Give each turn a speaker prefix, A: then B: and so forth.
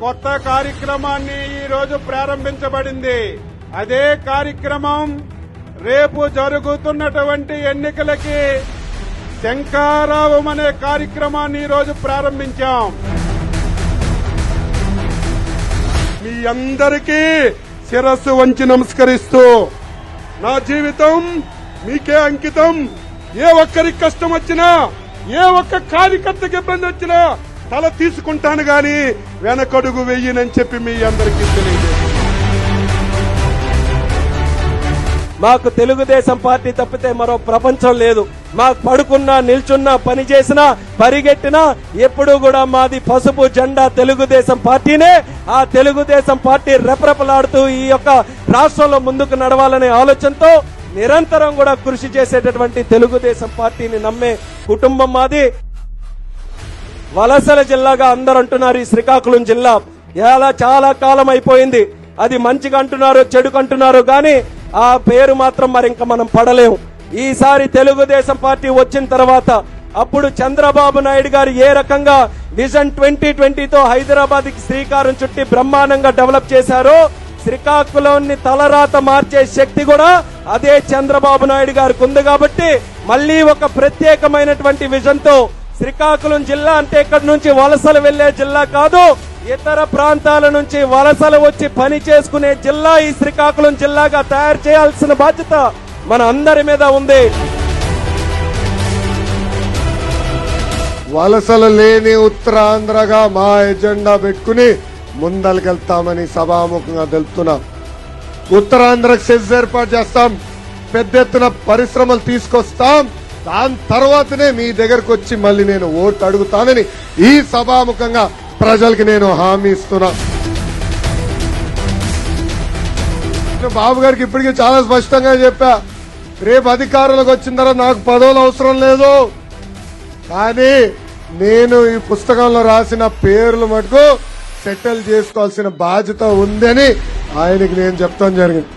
A: కొత్త కార్యక్రమాన్ని ఈ రోజు ప్రారంభించబడింది. అదే కార్యక్రమం రేపు జరుగుతున్నటువంటి ఎన్నికలకి శంఖారావం అనే కార్యక్రమాన్ని ఈ రోజు ప్రారంభించాం. మీ అందరికీ శిరస్సు వంచి నమస్కరిస్తూ నా జీవితం మీకే అంకితం. ఏ ఒక్కరికి కష్టం వచ్చినా, ఏ ఒక్క కార్యకర్తకి ఇబ్బంది వచ్చినా తల తీసుకుంటాను గాని వెనకడుగు వెయ్యనని చెప్పి మీ అందరికీ తెలియజేస్తాను.
B: మాకు తెలుగుదేశం పార్టీ తప్పితే మరో ప్రపంచం లేదు. మాకు పడుకున్నా, నిల్చున్నా, పని చేసినా, పరిగెట్టినా ఎప్పుడూ కూడా మాది పసుపు జెండా తెలుగుదేశం పార్టీనే. ఆ తెలుగుదేశం పార్టీ రెపరెపలాడుతూ ఈ యొక్క రాష్ట్రంలో ముందుకు నడవాలనే ఆలోచనతో నిరంతరం కూడా కృషి చేసేటటువంటి తెలుగుదేశం పార్టీని నమ్మే కుటుంబం మాది. వలసల జిల్లాగా అందరూ అంటున్నారు ఈ శ్రీకాకుళం జిల్లా. ఇలా చాలా కాలం అయిపోయింది. అది మంచిగా అంటున్నారు, చెడుకు అంటున్నారు, కానీ ఆ పేరు మాత్రం మరి ఇంకా మనం పడలేము. ఈసారి తెలుగుదేశం పార్టీ వచ్చిన తర్వాత అప్పుడు చంద్రబాబు నాయుడు గారు ఏ రకంగా విజన్ 2020తో హైదరాబాద్ కి శ్రీకారం చుట్టి బ్రహ్మాండంగా డెవలప్ చేశారో, శ్రీకాకుళాన్ని తలరాత మార్చే శక్తి కూడా అదే చంద్రబాబు నాయుడు గారికి ఉంది. కాబట్టి మళ్లీ ఒక ప్రత్యేకమైనటువంటి విజన్ తో శ్రీకాకుళం జిల్లా అంటే ఇక్కడి నుంచి వలసలు వెళ్లే జిల్లా కాదు, ఇతర ప్రాంతాల నుంచి వలసలు వచ్చి పని చేసుకునే జిల్లా ఈ శ్రీకాకుళం జిల్లాగా తయారు చేయాల్సిన బాధ్యత మన అందరి మీద ఉంది.
C: వలసలు లేని ఉత్తరాంధ్రగా మా ఎజెండా పెట్టుకుని ముందలకెళ్తామని సభాముఖంగా తెలుపుతున్నాం. ఉత్తరాంధ్రకు సెజ్ ఏర్పాటు చేస్తాం, పెద్ద ఎత్తున పరిశ్రమలు తీసుకొస్తాం. దాని తర్వాతనే మీ దగ్గరకు వచ్చి మళ్ళీ నేను ఓటు అడుగుతానని ఈ సభాముఖంగా ప్రజలకి నేను హామీ ఇస్తున్నా. బాబు గారికి ఇప్పటికీ చాలా స్పష్టంగా చెప్పా, రేపు అధికారులకు వచ్చిన తర్వాత నాకు పదవులు అవసరం లేదు, కానీ నేను ఈ పుస్తకంలో రాసిన పేర్లు మటుకు సెటిల్ చేసుకోవాల్సిన బాధ్యత ఉందని ఆయనకి నేను చెప్తాను జరిగింది.